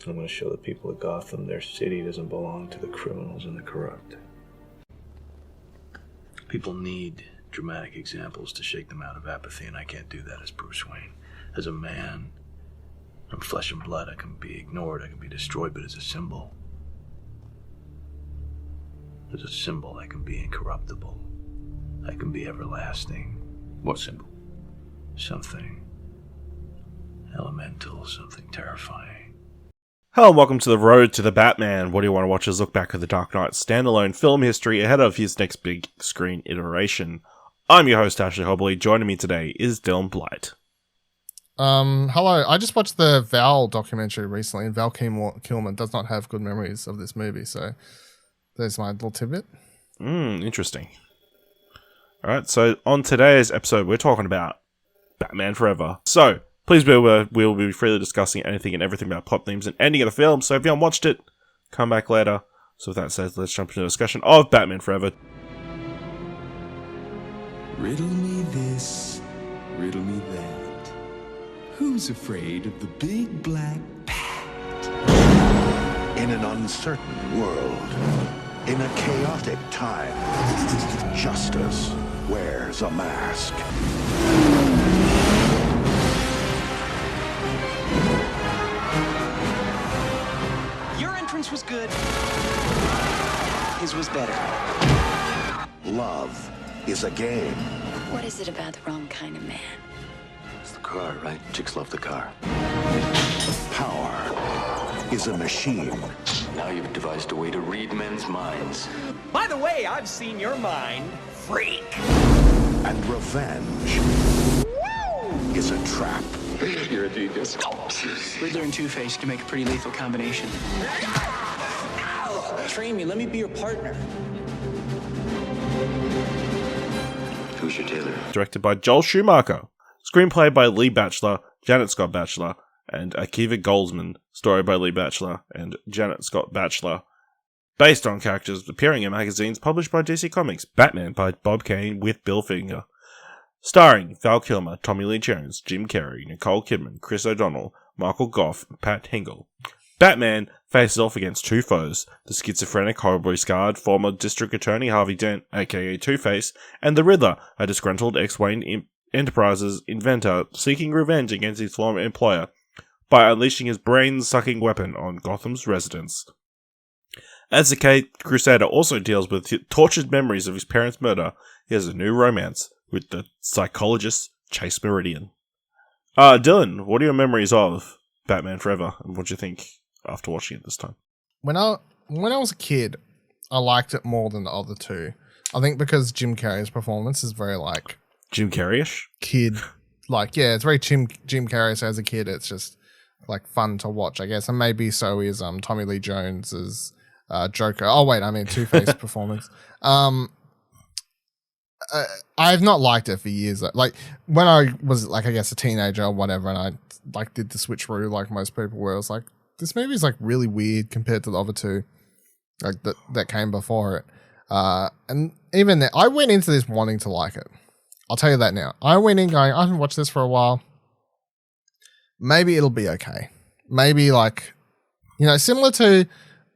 and I'm going to show the people of Gotham their city doesn't belong to the criminals and the corrupt. People need dramatic examples to shake them out of apathy, and I can't do that as Bruce Wayne. As a man, I'm flesh and blood. I can be ignored, I can be destroyed, but as a symbol, I can be incorruptible. I can be everlasting. What symbol? Something elemental, something terrifying. Hello and welcome to The Road to the Batman. What do you want to watch is look back at the Dark Knight standalone film history ahead of his next big screen iteration. I'm your host, Ashley Hobley. Joining me today is Dylan Blight. Hello. I just watched the Val documentary recently, and Val Kilmer does not have good memories of this movie, so there's my little tidbit. Interesting. Alright, so on today's episode, we're talking about Batman Forever. So, please be aware, we'll be freely discussing anything and everything about plot themes and ending of the film, so if you haven't watched it, come back later. So with that said, let's jump into a discussion of Batman Forever. Riddle me this, riddle me that. Who's afraid of the big black bat? In an uncertain world, in a chaotic time, justice wears a mask. Your entrance was good. His was better. Love is a game. What is it about the wrong kind of man? It's the car, right? Chicks love the car. Power is a machine. Now you've devised a way to read men's minds. By the way, I've seen your mind, freak. And revenge is a trap. You're a genius. Riddler and Two-Face can make a pretty lethal combination. Train me, let me be your partner. Who's your tailor? Directed by Joel Schumacher. Screenplay by Lee Batchler, Janet Scott Batchler, and Akiva Goldsman. Story by Lee Batchler and Janet Scott Batchler. Based on characters appearing in magazines published by DC Comics. Batman by Bob Kane with Bill Finger. Starring Val Kilmer, Tommy Lee Jones, Jim Carrey, Nicole Kidman, Chris O'Donnell, Michael Gough, and Pat Hingle. Batman faces off against two foes, the schizophrenic, horribly scarred former District Attorney Harvey Dent, aka Two-Face, and the Riddler, a disgruntled ex-Wayne Enterprises inventor seeking revenge against his former employer by unleashing his brain-sucking weapon on Gotham's residents. As the Caped Crusader also deals with tortured memories of his parents' murder, he has a new romance with the psychologist Chase Meridian. Dylan, what are your memories of Batman Forever, and what do you think after watching it this time? When I was a kid, I liked it more than the other two. I think because Jim Carrey's performance is very like Jim Carrey-ish? Kid, like it's very Jim Carrey. So as a kid, it's just like fun to watch, I guess, and maybe so is Tommy Lee Jones's Joker. Oh wait, I mean Two-Face performance. I've not liked it for years. Like when I was like, I guess a teenager or whatever, and I like did the switcheroo like most people were. I was like, this movie is like really weird compared to the other two, like that came before it. And even then, I went into this wanting to like it. I'll tell you that now. I went in going, I haven't watched this for a while. Maybe it'll be okay. Maybe like, similar to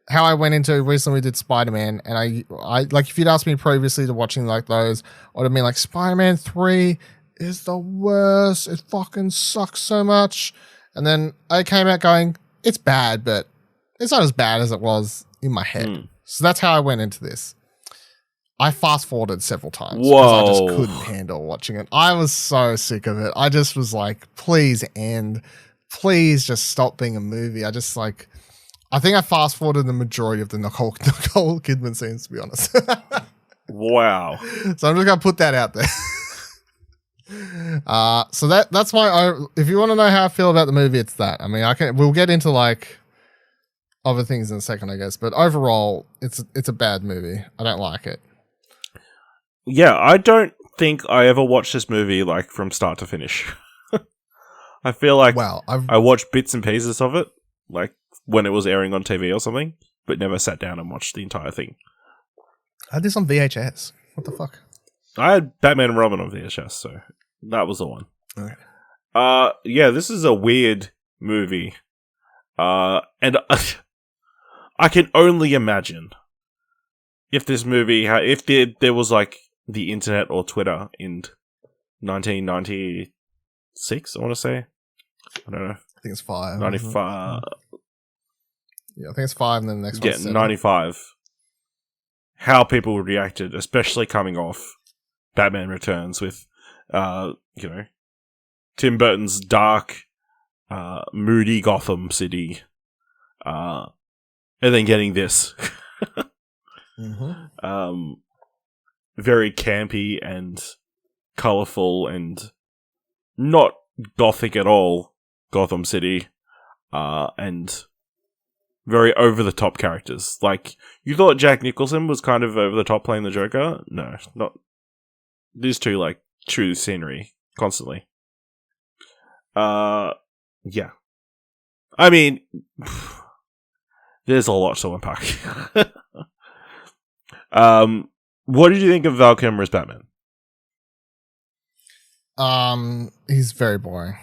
how I went into recently we did Spider-Man, and I like if you'd asked me previously to watching like those, I would have been like, Spider-Man 3 is the worst. It fucking sucks so much. And then I came out going, it's bad, but it's not as bad as it was in my head. So that's how I went into this. I fast forwarded several times because I just couldn't handle watching it. I was so sick of it. I just was like, please end. Please just stop being a movie. I think I fast forwarded the majority of the Nicole Kidman scenes, to be honest. Wow. So I'm just going to put that out there. So that's why if you want to know how I feel about the movie, it's that. I mean, we'll get into like other things in a second, I guess, but overall it's a bad movie. I don't like it. Yeah, I don't think I ever watched this movie like from start to finish. I feel like I watched bits and pieces of it, like when it was airing on TV or something, but never sat down and watched the entire thing. I had this on VHS. What the fuck? I had Batman and Robin on VHS, so that was the one. Okay. Yeah, this is a weird movie. And I can only imagine if this movie, if there was like the internet or Twitter in 1996, I want to say. I don't know. I think it's 5. 95. Yeah, I think it's 5 and then the next one's 7. 95. How people reacted, especially coming off Batman Returns with, Tim Burton's dark, moody Gotham City, and then getting this. Very campy and colourful and not gothic at all, Gotham City, and very over-the-top characters. Like, you thought Jack Nicholson was kind of over-the-top playing the Joker? No, not. These two, like, chew scenery constantly. Yeah. I mean, there's a lot to unpack. What did you think of Val Kilmer as Batman? He's very boring.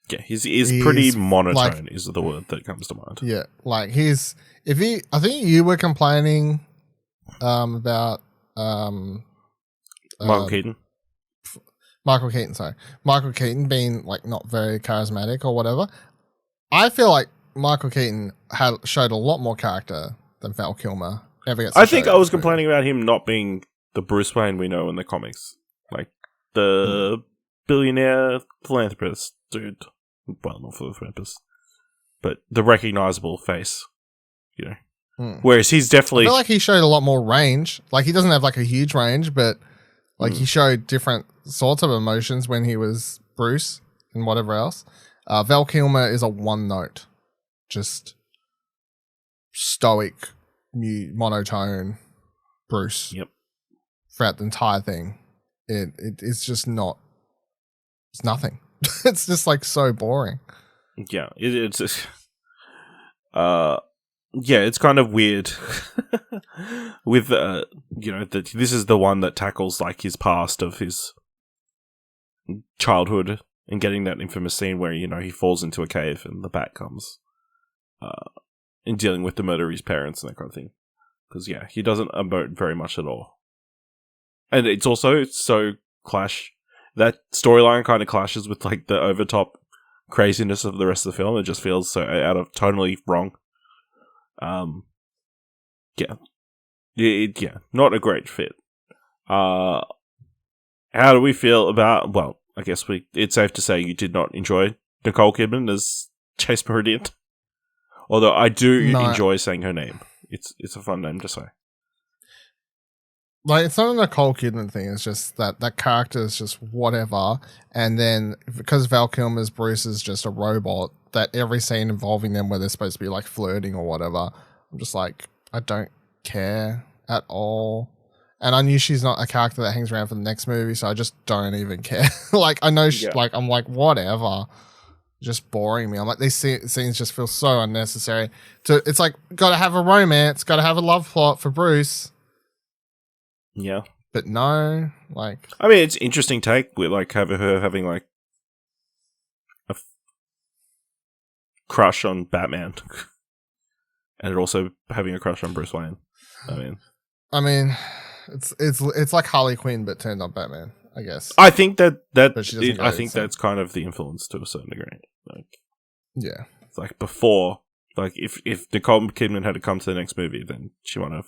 Yeah, he's pretty monotone, like, is the word that comes to mind. Yeah, like I think you were complaining about Michael Keaton. Michael Keaton being like not very charismatic or whatever. I feel like Michael Keaton showed a lot more character than Val Kilmer ever gets. I think I was complaining about him not being the Bruce Wayne we know in the comics, like the billionaire philanthropist dude. Well, not philanthropist, but the recognizable face, Whereas he's definitely. I feel like he showed a lot more range. Like he doesn't have like a huge range, but like he showed different sorts of emotions when he was Bruce and whatever else. Val Kilmer is a one note, just stoic, monotone Bruce. Yep. Throughout the entire thing, it's just not. It's nothing. It's just like so boring. Yeah, it's it's kind of weird with that this is the one that tackles like his past of his childhood and getting that infamous scene where he falls into a cave and the bat comes, and dealing with the murder of his parents and that kind of thing. Because he doesn't emote very much at all, and it's also so clash. That storyline kind of clashes with like the overtop craziness of the rest of the film. It just feels so totally wrong. Not a great fit. How do we feel about? Well, I guess it's safe to say you did not enjoy Nicole Kidman as Chase Meridian. Although I do enjoy saying her name. It's a fun name to say. Like, it's not a Nicole Kidman thing. It's just that character is just whatever. And then because Val Kilmer's Bruce is just a robot, that every scene involving them where they're supposed to be like flirting or whatever, I'm just like, I don't care at all. And I knew she's not a character that hangs around for the next movie, so I just don't even care. Like, I know, I'm like, whatever. Just boring me. I'm like, these scenes just feel so unnecessary. It's like, gotta have a romance, gotta have a love plot for Bruce. Yeah. But no, like... I mean, it's interesting take with, like, her having, like, a crush on Batman. And also having a crush on Bruce Wayne. I mean, it's like Harley Quinn, but turned on Batman, I guess. I think I think so. that's kind of the influence to a certain degree. Like, yeah. It's like before, like, if Nicole Kidman had to come to the next movie, then she wouldn't have.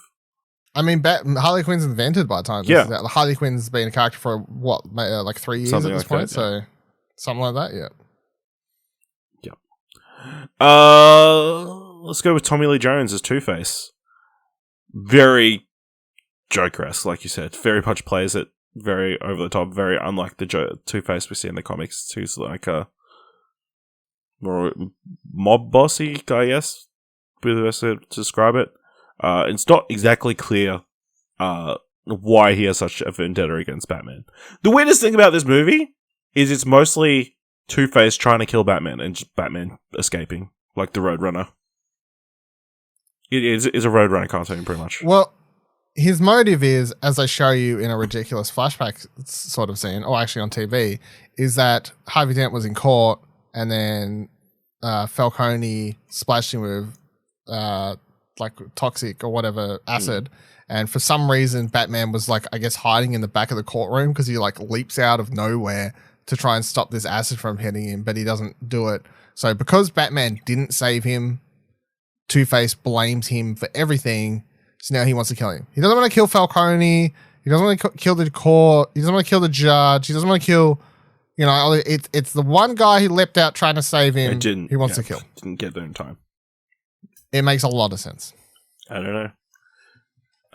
I mean, Harley Quinn's invented by the time. Yeah. Harley Quinn's been a character for what, like 3 years something at this like point? That, yeah. So, something like that, yeah. Let's go with Tommy Lee Jones as Two-Face. Very Joker-esque, like you said. Very much plays it very over the top, very unlike the Two-Face we see in the comics. Who's like a more mob bossy, I guess, be the best way to describe it. It's not exactly clear why he has such a vendetta against Batman. The weirdest thing about this movie is it's mostly Two-Face trying to kill Batman and just Batman escaping, like the Roadrunner. It is a Roadrunner cartoon, pretty much. Well, his motive is, as they show you in a ridiculous flashback sort of scene, or actually on TV, is that Harvey Dent was in court and then Falcone splashed him with like toxic or whatever acid. And for some reason, Batman was like, I guess, hiding in the back of the courtroom because he like leaps out of nowhere to try and stop this acid from hitting him, but he doesn't do it. So because Batman didn't save him, Two-Face blames him for everything. So now he wants to kill him. He doesn't want to kill Falcone. He doesn't want to kill the court. He doesn't want to kill the judge. He doesn't want to kill, you know, it's the one guy who leapt out trying to save him. He wants to kill. Didn't get there in time. It makes a lot of sense. I don't know.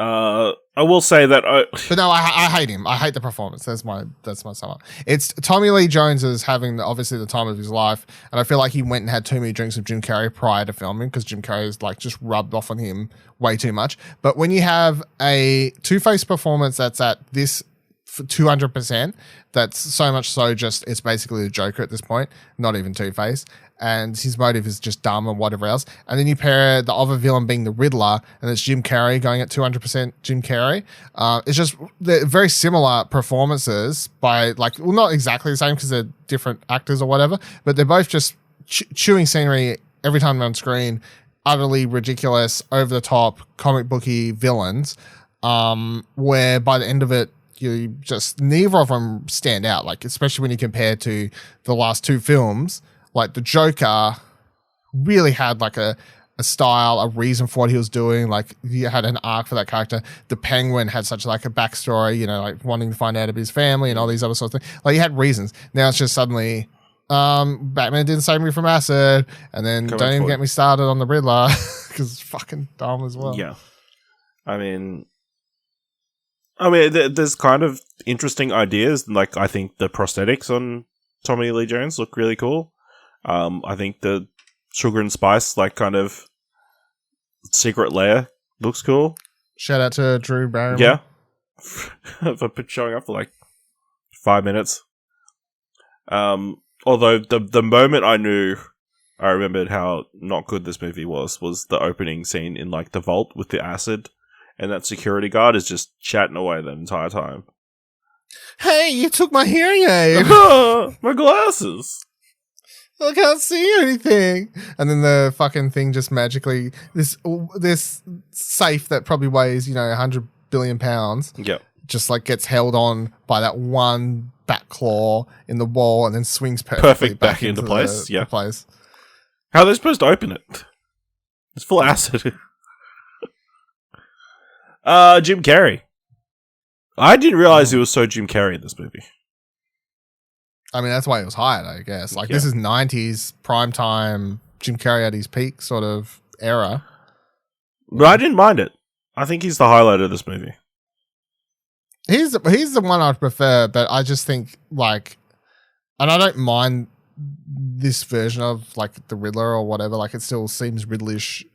I will say that but no, I hate him. I hate the performance. That's my sum up. It's Tommy Lee Jones is having obviously the time of his life, and I feel like he went and had too many drinks with Jim Carrey prior to filming because Jim Carrey is like just rubbed off on him way too much. But when you have a Two-Face performance that's at this 200%, that's so much so just it's basically the Joker at this point, not even Two-Face. And his motive is just dumb and whatever else. And then you pair the other villain being the Riddler, and it's Jim Carrey going at 200% Jim Carrey. It's just they're very similar performances by like, well, not exactly the same because they're different actors or whatever, but they're both just chewing scenery every time they're on screen, utterly ridiculous, over the top, comic booky villains, where by the end of it, you just neither of them stand out. Like especially when you compare to the last two films. Like the Joker really had like a style, a reason for what he was doing. Like he had an arc for that character. The Penguin had such like a backstory, you know, like wanting to find out about his family and all these other sorts of things. Like he had reasons. Now it's just suddenly, Batman didn't save me from acid, and then don't even get me started on the Riddler because it's fucking dumb as well. Yeah, I mean, there's kind of interesting ideas. Like I think the prosthetics on Tommy Lee Jones look really cool. I think the sugar and spice, like kind of secret layer, looks cool. Shout out to Drew Barrymore. Yeah, for showing up for like 5 minutes. Although the moment I remembered how not good this movie was the opening scene in like the vault with the acid, and that security guard is just chatting away the entire time. Hey, you took my hearing aid. My glasses. I can't see anything. And then the fucking thing just magically, this safe that probably weighs, 100 billion pounds. Yep. Just like gets held on by that one bat claw in the wall and then swings perfectly back into place. The place. How are they supposed to open it? It's full of acid. Jim Carrey. I didn't realize he was so Jim Carrey in this movie. I mean, that's why he was hired, I guess. Like, This is 90s primetime Jim Carrey at his peak sort of era. But I didn't mind it. I think he's the highlight of this movie. He's the one I'd prefer, but I just think, like, and I don't mind this version of, like, the Riddler or whatever. Like, it still seems Riddlish.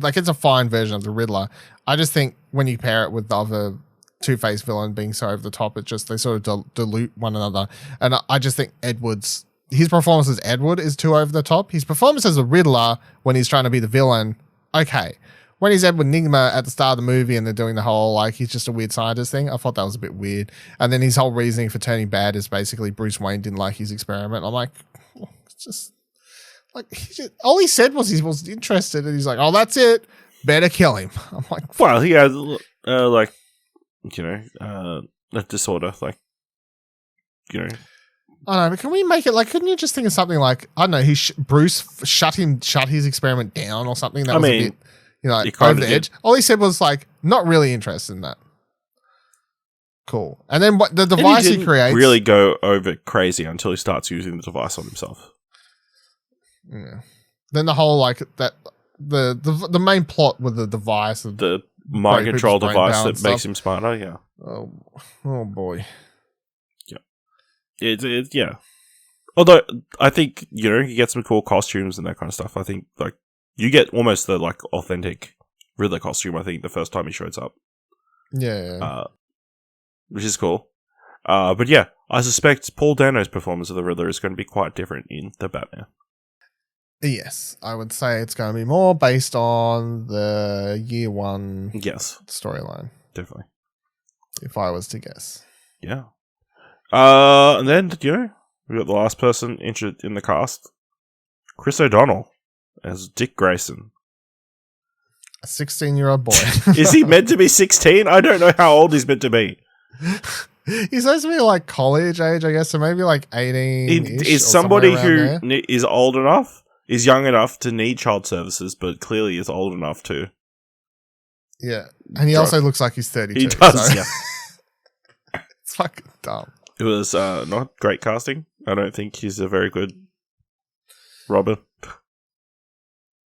Like, it's a fine version of the Riddler. I just think when you pair it with the other Two-Face villain being so over the top, it just they sort of dilute one another. And I just think his performance as Edward is too over the top. His performance as a Riddler when he's trying to be the villain, okay. When he's Edward Nygma at the start of the movie and they're doing the whole like he's just a weird scientist thing, I thought that was a bit weird. And then his whole reasoning for turning bad is basically Bruce Wayne didn't like his experiment. I'm like, it's just like all he said was he was interested, and he's like, oh, that's it, better kill him. I'm like, well, he has like. A disorder, like, I don't know, but can we make it like, couldn't you just think of something like, I don't know, Bruce shut his experiment down or something that was a bit, over the edge. All he said was like, not really interested in that. Cool. And then what the device he creates really go over crazy until he starts using the device on himself. Yeah. Then the whole like that the main plot with the device of the mind control device that makes him smarter, yeah. Oh boy. Yeah. It's yeah. Although I think, you get some cool costumes and that kind of stuff. I think like you get almost the like authentic Riddler costume, I think, the first time he shows up. Yeah. Which is cool. But yeah, I suspect Paul Dano's performance of the Riddler is going to be quite different in the Batman. Yes, I would say it's going to be more based on the year one storyline. Definitely. If I was to guess. Yeah. And then, we got the last person interested in the cast. Chris O'Donnell as Dick Grayson. A 16-year-old boy. Is he meant to be 16? I don't know how old he's meant to be. He's supposed to be like college age, I guess, so maybe like 18. Is somebody who is old enough, is young enough to need child services, but clearly is old enough to. Yeah. And he also looks like he's 32. He does, so. yeah. It's fucking dumb. It was not great casting. I don't think he's a very good Robin.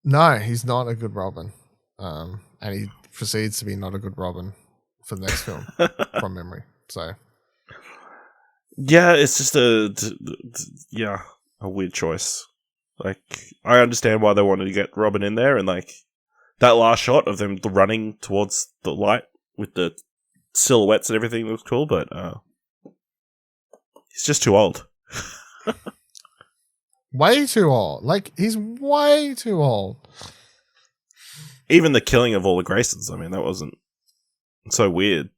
No, he's not a good Robin. And he proceeds to be not a good Robin for the next film, from memory. So, yeah, it's just a weird choice. Like, I understand why they wanted to get Robin in there, and like that last shot of them running towards the light with the silhouettes and everything looks cool, but he's just too old. Way too old. Like, he's way too old. Even the killing of all the Graysons, I mean, that wasn't so weird.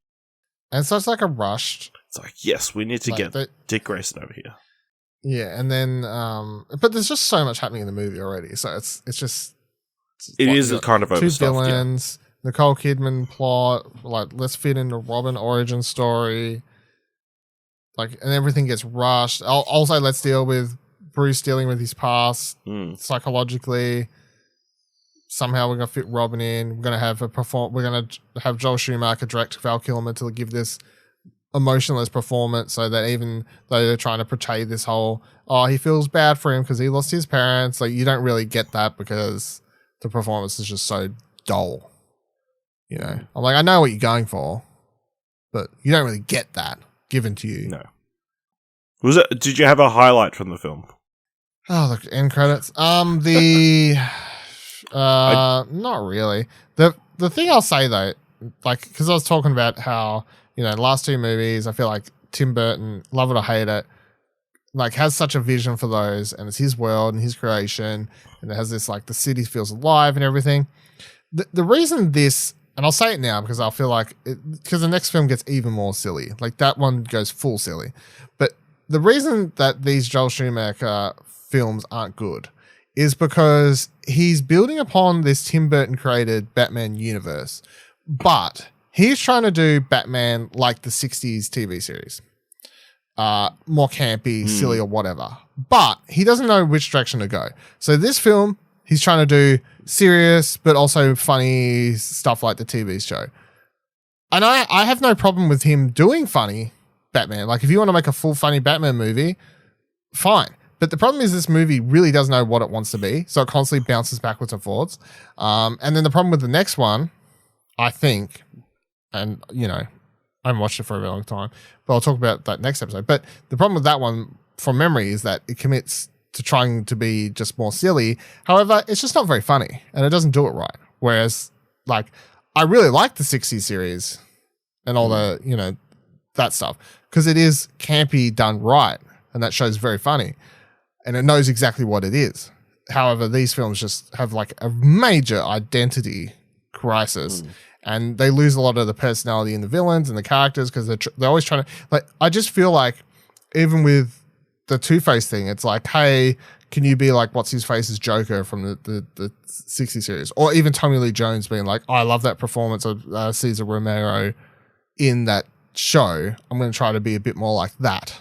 And so it's like a rushed. It's like, yes, we need to get Dick Grayson over here. Yeah, and then, but there's just so much happening in the movie already, so it's just. It is kind of overstuffed. Two villains, yeah. Nicole Kidman plot, like, let's fit in the Robin origin story. Like, and everything gets rushed. Also, let's deal with Bruce dealing with his past psychologically. Somehow we're gonna fit Robin in. We're gonna have We're gonna have Joel Schumacher direct Val Kilmer to give this emotionless performance, so that even though they're trying to portray this whole, he feels bad for him because he lost his parents, like, you don't really get that because the performance is just so dull. You know, I'm like, I know what you're going for, but you don't really get that given to you. No. Did you have a highlight from the film? Oh, look, end credits. Not really. The thing I'll say though, like, because I was talking about how, you know, the last two movies, I feel like Tim Burton, love it or hate it, like, has such a vision for those, and it's his world and his creation, and it has this, like, the city feels alive and everything. The reason this, and I'll say it now because I'll feel like, because the next film gets even more silly. Like, that one goes full silly. But the reason that these Joel Schumacher films aren't good is because he's building upon this Tim Burton created Batman universe, but he's trying to do Batman like the 60s TV series. More campy, silly, or whatever. But he doesn't know which direction to go. So this film, he's trying to do serious, but also funny stuff like the TV show. And I have no problem with him doing funny Batman. Like, if you want to make a full funny Batman movie, fine. But the problem is this movie really doesn't know what it wants to be, so it constantly bounces backwards and forwards. And then the problem with the next one, I think, and, you know, I haven't watched it for a very long time, but I'll talk about that next episode. But the problem with that one, from memory, is that it commits to trying to be just more silly. However, it's just not very funny, and it doesn't do it right. Whereas, like, I really like the 60s series and all the, you know, that stuff, because it is campy done right, and that show's very funny. And it knows exactly what it is. However, these films just have, like, a major identity crisis, and they lose a lot of the personality in the villains and the characters because they're always trying to, like, I just feel like even with the Two-Face thing, it's like, hey, can you be like what's his face's Joker from the 60 series, or even Tommy Lee Jones being like, I love that performance of Cesar Romero in that show. I'm going to try to be a bit more like that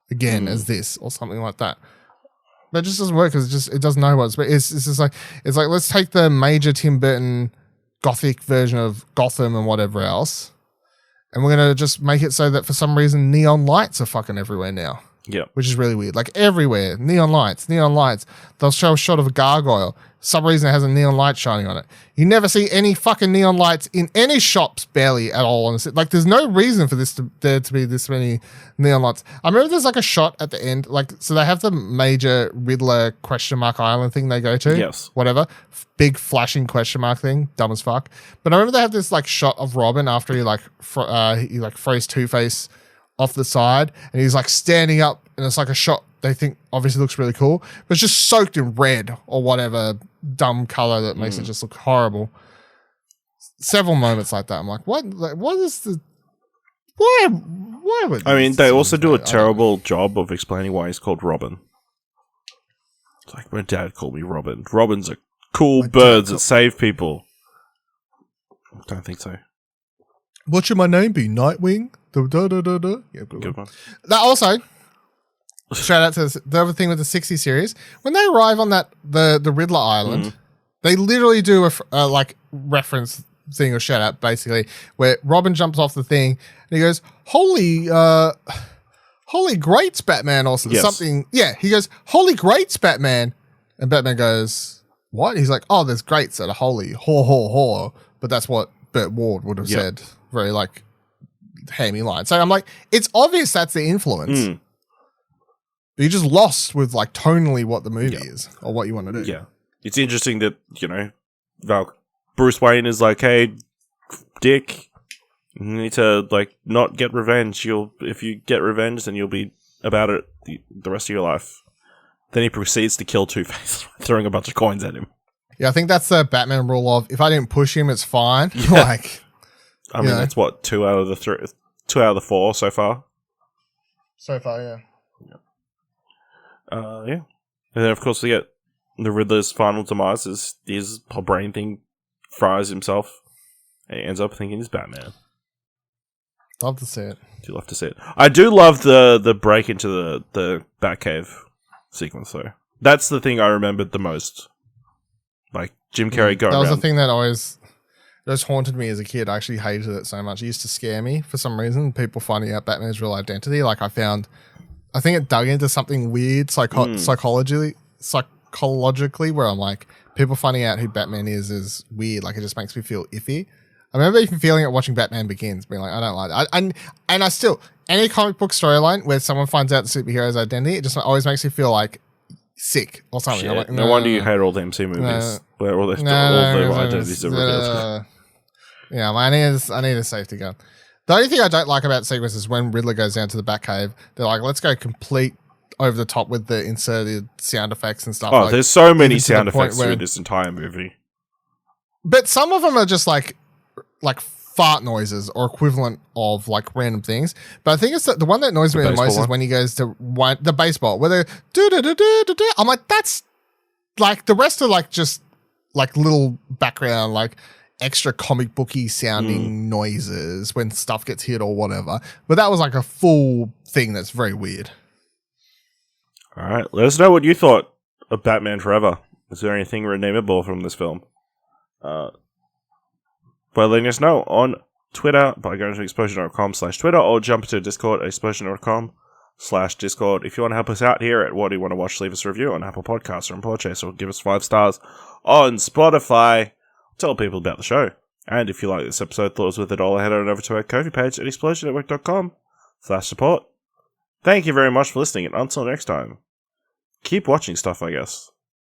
again as this, or something like that. But it just doesn't work because it doesn't know what it's just like, let's take the major Tim Burton gothic version of Gotham and whatever else, and we're going to just make it so that for some reason neon lights are fucking everywhere now. Yeah. Which is really weird. Like, everywhere, neon lights. They'll show a shot of a gargoyle. For some reason it has a neon light shining on it. You never see any fucking neon lights in any shops, barely at all. Like, there's no reason for there to be this many neon lights. I remember there's like a shot at the end, like, so they have the major Riddler Island thing they go to. Yes. Whatever. Big flashing question mark thing. Dumb as fuck. But I remember they have this like shot of Robin after he froze Two-Face off the side, and he's like standing up, and it's like a shot they think obviously looks really cool, but it's just soaked in red or whatever dumb color that makes it just look horrible. Several moments like that. I'm like, what? Like, what is the? Why would? I mean, they also do a terrible job of explaining why he's called Robin. It's like my dad called me Robin. Robins are cool birds that save people. Don't think so. What should my name be? Nightwing? Yeah, Good one. That also, shout out to the other thing with the 60 series. When they arrive on the Riddler Island, they literally do a like reference thing or shout out basically where Robin jumps off the thing and he goes, holy greats, Batman, or something. Yeah, he goes, holy greats, Batman. And Batman goes, what? He's like, oh, there's greats that are holy. Ho. But that's what Burt Ward would have said. Very like hammy line. So I'm like, it's obvious that's the influence. But you're just lost with like tonally what the movie is or what you want to do. Yeah. It's interesting that, Bruce Wayne is like, hey, Dick, you need to like not get revenge. If you get revenge, then you'll be about it the rest of your life. Then he proceeds to kill Two-Face, throwing a bunch of coins at him. Yeah, I think that's the Batman rule of if I didn't push him, it's fine. Yeah. Like, I mean, that's what 2 out of the 4 so far. So far, yeah. Yeah. And then of course we get the Riddler's final demise is his whole brain thing fries himself and he ends up thinking he's Batman. Love to see it. Do love to see it. I do love the break into the Batcave sequence though. That's the thing I remembered the most. Like Jim Carrey going around. That was the thing that always haunted me as a kid. I actually hated it so much. It used to scare me for some reason. People finding out Batman's real identity. Like I think it dug into something weird psychologically where I'm like, people finding out who Batman is weird. Like it just makes me feel iffy. I remember even feeling it watching Batman Begins, being like, I don't like that. And I still, any comic book storyline where someone finds out the superhero's identity, it just always makes me feel like sick or something. Shit. Like, no wonder you hate all the MC movies where all the identities are revealed. Yeah, I need a safety gun. The only thing I don't like about the sequence is when Riddler goes down to the Batcave, they're like, let's go complete over the top with the inserted sound effects and stuff. Oh, like, there's so many sound effects through this entire movie. But some of them are just like fart noises or equivalent of like random things. But I think it's the one that annoys me the most is when he goes to the baseball where they're do. I'm like, that's like the rest are like just like little background like extra comic booky sounding noises when stuff gets hit or whatever. But that was like a full thing that's very weird. All right, let us know what you thought of Batman Forever. Is there anything redeemable from this film? By letting us know on Twitter by going to explosion.com/Twitter or jump to Discord at explosion.com/Discord. If you want to help us out here at What Do You Want to Watch, leave us a review on Apple Podcasts or on Podchaser or give us 5 stars on Spotify. Tell people about the show. And if you like this episode, thought it was worth $1, head on over to our Ko-fi page at explosionnetwork.com/support. Thank you very much for listening, and until next time, keep watching stuff, I guess.